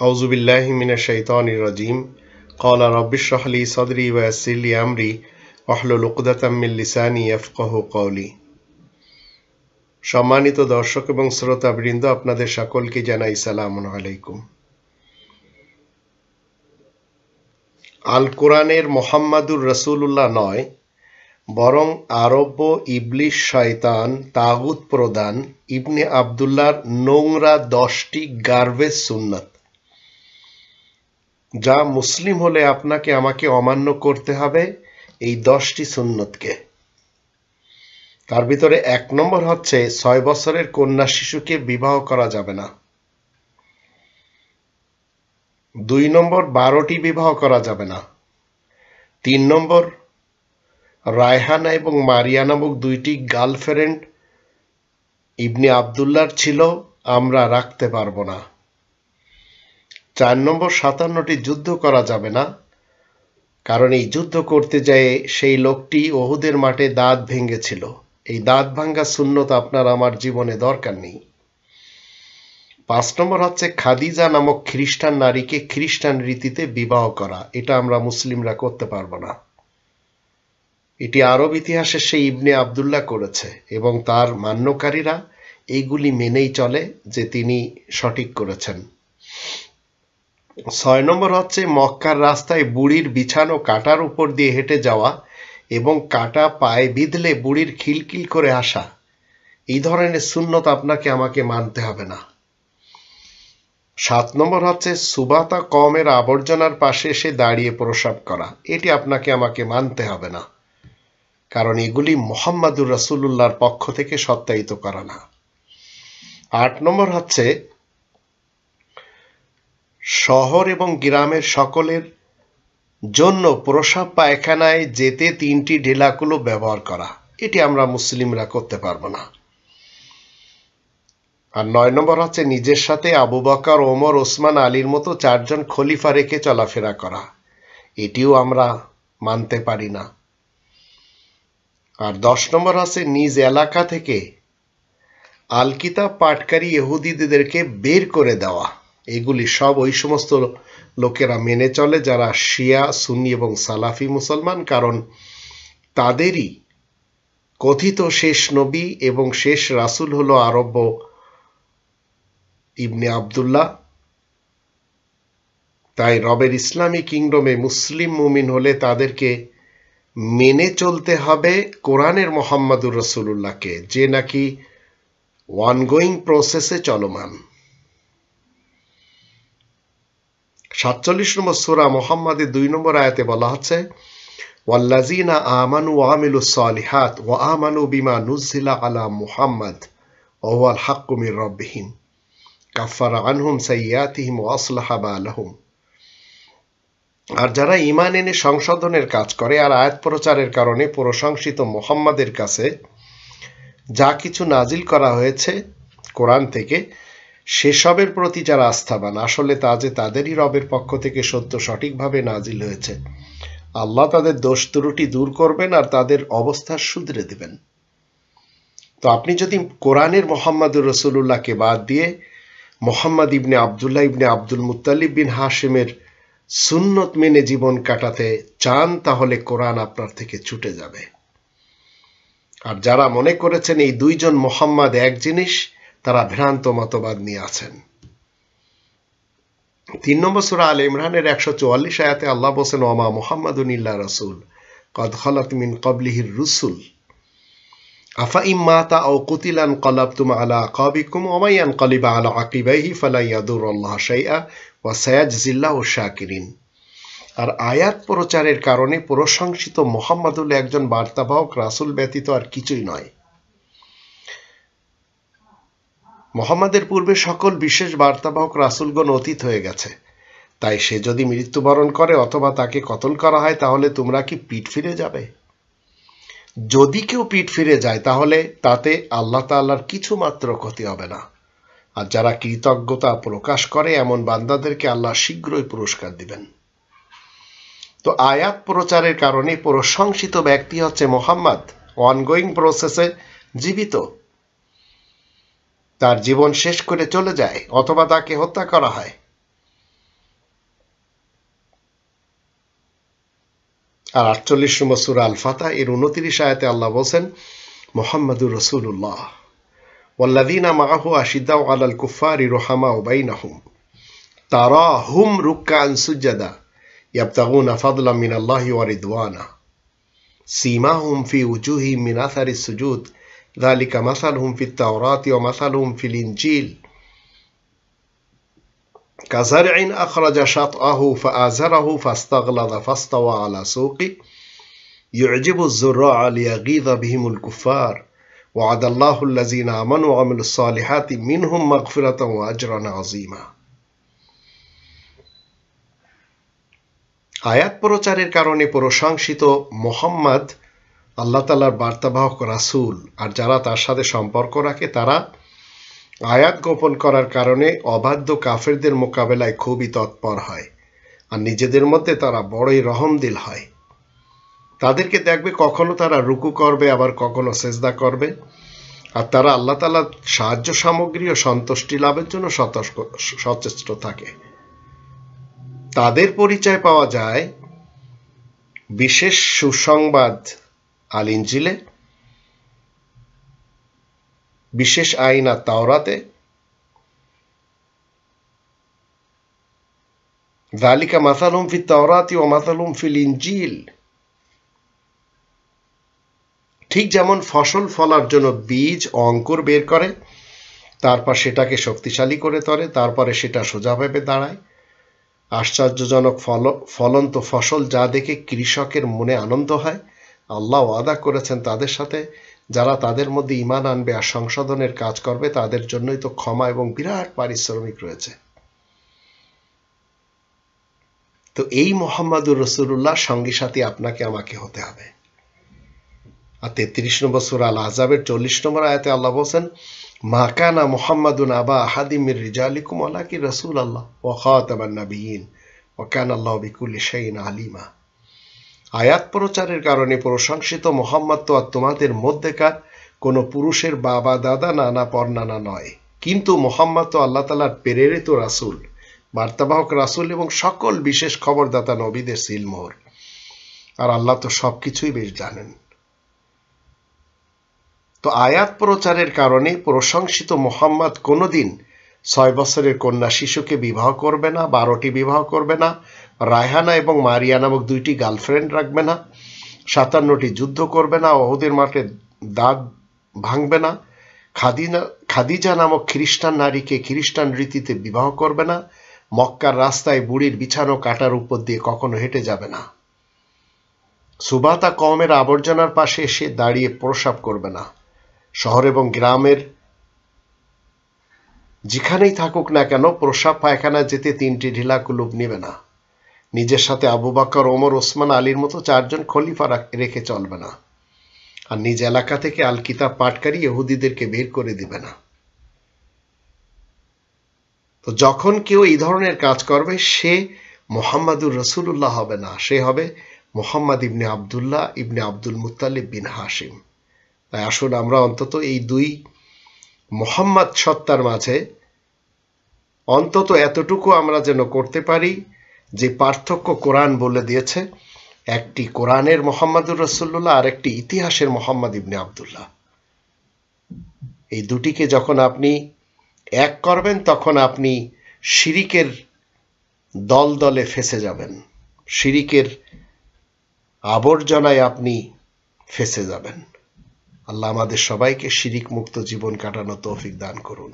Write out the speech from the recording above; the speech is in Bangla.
আউযু বিল্লাহি মিনাশ শাইতানির রাজিম। ক্বালা রাব্বি ইশরাহ লি সাদরি ওয়া ইয়াসসির লি আমরি ওয়াহলুল উকদাতাম মিন লিসানি ইয়াফকাহু কওলি। সম্মানিত দর্শক এবং শ্রোতাবৃন্দ, আপনাদের সকলকে জানাই সালামুন আলাইকুম। আল কোরআনের মুহাম্মাদুর রাসূলুল্লাহ নয়, বরং আরব্য ইবলিশ শয়তান তাগুত প্রধান ইবনে আবদুল্লাহর নোংরা 10টি গার্বেজ সুন্নাত, যা মুসলিম হলে আপনাকে আমাকে অমান্য করতে হবে এই 10টি সুন্নতকে। তার ভিতরে 1 নম্বর হচ্ছে 6 বছরের কন্যা শিশুকে বিবাহ করা যাবে না। 2 নম্বর 12টি বিবাহ করা যাবে না। 3 নম্বর রায়হানা এবং মারিয়া নামক 2টি গার্লফ্রেন্ড ইবনে আবদুল্লাহর ছিল, আমরা রাখতে পারবো না। 4 নম্বর 57টি যুদ্ধ করা যাবে না, কারণ এই যুদ্ধ করতে যেয়ে সেই লোকটি ওহুদের মাঠে দাঁত ভেঙেছিল। এই দাঁত ভাঙ্গা সুন্নত আপনার আমার জীবনে দরকার নেই। 5 নম্বর হচ্ছে খাদিজা নামক খ্রিস্টান নারীকে খ্রিস্টান রীতিতে বিবাহ করা। এটা আমরা মুসলিমরা করতে পারবো না। এটি আরব ইতিহাসে সেই ইবনে আবদুল্লাহ করেছে এবং তার মান্যকারীরা এইগুলি মেনেই চলে যে তিনি সঠিক করেছেন। 6 নম্বর হচ্ছে মক্কার রাস্তায় বুড়ির বিছানো কাঁটার উপর দিয়ে হেঁটে যাওয়া এবং কাঁটা পায়ে বিঁধলে বুড়ির খিলখিল করে আসা। এই ধরনের সুন্নত আপনাকে আমাকে মানতে হবে না। 7 নম্বর হচ্ছে সুবাতা কওমের আবর্জনার পাশে এসে দাঁড়িয়ে প্রসাব করা। এটি আপনাকে আমাকে মানতে হবে না, কারণ এগুলি মুহাম্মাদুর রাসূলুল্লাহর পক্ষ থেকে সত্যায়িত করা না। 8 নম্বর হচ্ছে শহর এবং গ্রামের সকলের জন্য প্রসাব পায়খানায় যেতে 3টি ঢেলাকুলো ব্যবহার করা। এটি আমরা মুসলিমরা করতে পারবো না। আর 9 নম্বর হচ্ছে নিজের সাথে আবু বকর, ওমর, ওসমান, আলীর মতো 4 জন খলিফা রেখে চলাফেরা করা। এটিও আমরা মানতে পারি না। আর 10 নম্বর হচ্ছে নিজ এলাকা থেকে আল কিতাব পাঠকারী ইহুদিদেরকে বের করে দেওয়া। এগুলি সব ওই সমস্ত লোকেরা মেনে চলে যারা শিয়া, সুন্নি এবং সালাফি মুসলমান, কারণ তাদেরই কথিত শেষ নবী এবং শেষ রাসূল হলো আরব্য ইবনে আবদুল্লাহ। তাই রবের ইসলামী কিংডমে মুসলিম মুমিন হলে তাদেরকে মেনে চলতে হবে কোরআনের মুহাম্মাদুর রাসূলুল্লাহকে, যে নাকি অনগোয়িং প্রসেসে চলমান। 47 নম্বর সূরা মুহাম্মাদের 2 নম্বর আয়াতে বলা হচ্ছে, ওয়াল্লাযীনা আমানু ওয়া আমিলুস সালিহাত ওয়া আমানু বিমা নুযিলা আলা মুহাম্মাদ ওয়া হুয়াল হাক্কু মির রাব্বিহিম কাফারা আনহুম সাইয়্যাতিহিম ওয়া আসলাহা বালাহুম। আর যারা ঈমান এনে সংশোধনের কাজ করে আর আয়াত প্রচারের কারণে প্রশংসিত মুহাম্মাদের কাছে যা কিছু নাজিল করা হয়েছে কোরআন থেকে, সেসবের প্রতি যারা আস্থাবান, আসলে তা যে তাদেরই রবের পক্ষ থেকে সত্য সঠিকভাবে নাজিল হয়েছে, আল্লাহ তাদের দোষ ত্রুটি দূর করবেন আর তাদের অবস্থা শুধরে দেবেন। তো আপনি যদি কোরআনের মুহাম্মাদুর রাসূলুল্লাহকে বাদ দিয়ে মুহাম্মদ ইবনে আবদুল্লাহ ইবনে আব্দুল মুত্তালিব বিন হাশিমের সুন্নত মেনে জীবন কাটাতে চান, তাহলে কোরআন আপনার থেকে ছুটে যাবে। আর যারা মনে করেছেন এই 2 জন মুহাম্মদ এক জিনিস, তারা ভ্রান্ত মতবাদ নিয়ে আছেন। 3 নম্বর সূরা আলে ইমরানের 144 আয়াতে আল্লাহ বলেন, ওমা মুহাম্মাদুন ইল্লা রাসূল কদ খালাত মিন ক্বাবলিহির রুসুল আফা ইম্মাতা আও কুতিলান ক্বালাবতুম আলা আকাবিকুম ওয়া মান ইয়ানকালিব আলা আকিবাইহি ফালা ইয়াদুরুল্লাহ শাইআ ওয়া সায়াজজিল্লাহু শাকিরিন। আর আয়াত প্রচারের কারণে প্রশংসিত মুহাম্মাদুল একজন বার্তাবাহক রাসূল ব্যতীত আর কিছুই নয়। মুহাম্মাদের পূর্বে সকল বিশেষ বার্তাবাহক রাসূলগণ অতীত হয়ে গেছে। তাই সে যদি মৃত্যুবরণ করে অথবা তাকে কতল করা হয়, তাহলে তোমরা কি পিঠ ফিরে যাবে? যদি কেউ পিঠ ফিরে যায়, তাহলে তাতে আল্লাহ তাআলার কিছু মাত্র ক্ষতি হবে না। আর যারা কৃতজ্ঞতা প্রকাশ করে এমন বান্দাদেরকে আল্লাহ শীঘ্রই পুরস্কার দিবেন। তো আয়াত প্রচারের কারণে প্রশংসিত ব্যক্তি হচ্ছে মুহাম্মদ, অনগোয়িং প্রসেসে জীবিত। তার জীবন শেষ করে চলে যায় অথবা তাকে হত্যা করা হয়, আর 48 নম্বর সূরা আল ফাতহ এর 29 আয়াতে আল্লাহ বলেন মুহাম্মাদুর রাসূলুল্লাহ ওয়াল্লাযীনা মাআহু আশিদ্দাউ আলাল কুফফারি রুহামাউ বাইনাহুম তারাহুম রুকআন সুজদা ইয়াবতাগুনা ফাদলাম মিনাল্লাহি ওয়া রিদওয়ানা সীমাহুম ফি উজুহিহিম মিন আসারিস সুজুদ যালিকা মাসালুহুম ফিত তাওরাতি ওয়া মাসালুহুম ফিল ইনজিল কাযারইন আখরাজা শাতআহু ফাআযারাহু ফাস্তাগলাযা ফাস্তাওয়া আলা সুকি ইউজিবু যুররা'a লিয়াগীযা বিহিমুল কুফফার ওয়া'দাল্লাহু আল্লাযীনা আমানু ওয়া আমিলুস সালিহাতি মিনহুম মাগফিরাতান ওয়া আজরান আযীমা। আয়াত প্রচারের কারণে প্রশংসিত মুহাম্মদ আল্লাহ তাআলার বার্তাবাহক রাসূল, আর যারা তার সাথে সম্পর্ক রাখে তারা আয়াত গোপন করার কারণে অবাধ্য কাফেরদের মোকাবেলায় খুবই তৎপর হয়, আর নিজেদের মধ্যে তারা বড়ই রহমদিল হয়। তাদেরকে দেখবে কখনো তারা রুকু করবে, আবার কখনো সেজদা করবে, আর তারা আল্লাহ তাআলার সাহায্য সামগ্রী ও সন্তুষ্টি লাভের জন্য সচেষ্ট থাকে। তাদের পরিচয় পাওয়া যায় বিশেষ সুসংবাদ আল ইনজিলে, বিশেষ আইন আর তাওরাতে, যালিকা মাসালুহুম ফিত তাওরাতি ওয়া মাসালুহুম ফিল ইনজিল। ঠিক যেমন ফসল ফলার জন্য বীজ অঙ্কুর বের করে, তারপর সেটাকে শক্তিশালী করে তোলে, তারপরে সেটা সোজাভাবে দাঁড়ায়, আশ্চর্যজনক ফলন্ত ফসল যা দেখে কৃষকের মনে আনন্দ হয়। আল্লাহ ওয়াদা করেছেন তাদের সাথে, যারা তাদের মধ্যে ঈমান আনবে আর সংশোধনের কাজ করবে তাদের জন্যই তো ক্ষমা এবং বিরাট পারিশ্রমিক রয়েছে। তো এই মুহাম্মাদুর রাসূলুল্লাহ সঙ্গী সাথী আপনাকে আমাকে হতে হবে। আর 33 নম্বর সূরা আল আহজাবের 40 নম্বর আয়াতে আল্লাহ বলেন মা কানা মুহাম্মাদুন আবা আহাদিম মির রিজালিকুম ওয়ালাকিন রাসূলুল্লাহ ওয়া খাতামান নাবিয়্যিন ওয়া কানা আল্লাহু বিকুল্লি শাইইন আলিমা। আয়াত প্রচারের কারণে প্রশংসিত মুহাম্মদ তো আর তোমাদের মধ্যেকার কোনো পুরুষের বাবা দাদা নানা পরনানা নয়, কিন্তু মুহাম্মদ তো আল্লাহ তাআলার প্রেরিত রাসূল, বার্তাবাহক রাসূল এবং সকল বিশেষ খবরদাতা নবীদের সিলমোহর, আর আল্লাহ তো সবকিছুই বেশ জানেন। তো আয়াত প্রচারের কারণে প্রশংসিত মুহাম্মদ কোনোদিন 6 বছরের কন্যা শিশুকে বিবাহ করবে না, 12টি বিবাহ করবে না, রায়হানা এবং মারিয়া নামক 2টি গার্লফ্রেন্ড রাখবে না, 57টি যুদ্ধ করবে না, ওহুদের মাঠে দাঁত ভাঙবে না, খাদিজা নামক খ্রিস্টান নারীকে খ্রিস্টান রীতিতে বিবাহ করবে না, মক্কার রাস্তায় বুড়ির বিছানো কাটার উপর দিয়ে কখনো হেঁটে যাবে না, সুবাতা কওমের আবর্জনার পাশে এসে দাঁড়িয়ে প্রস্রাব করবে না, শহর এবং গ্রামের যেখানেই থাকুক না কেন প্রস্রাব পায়খানা যেতে 3টি ঢিলা কুলুপ নেবে না, নিজের সাথে আবু বকর, ওমর, ওসমান, আলীর মতো 4 জন খলিফা রেখে চলবে না, আর নিজ এলাকা থেকে আল কিতাব পাঠকারী ইহুদিদেরকে বের করে দিবে না। তো যখন কেউ এই ধরনের কাজ করবে সে মুহাম্মাদুর রাসূলুল্লাহ হবে না, সে হবে মুহাম্মদ ইবনে আব্দুল্লাহ ইবনে আব্দুল মুত্তালিব বিন হাশিম। তাই আসুন আমরা অন্তত এই 2 মুহাম্মদ সত্তার মাঝে অন্তত এতটুকু আমরা যেন করতে পারি যে পার্থক্য কোরআন বলে দিয়েছে, একটি কোরআনের মুহাম্মাদুর রাসূলুল্লাহ আর একটি ইতিহাসের মুহাম্মদ ইবনে আব্দুল্লাহ। এই দুটিকে যখন আপনি এক করবেন তখন আপনি শিরিকের দলে ফেসে যাবেন, শিরিকের আবর্জনায় আপনি ফেসে যাবেন। আল্লাহ আমাদের সবাইকে শিরিক মুক্ত জীবন কাটানোর তৌফিক দান করুন।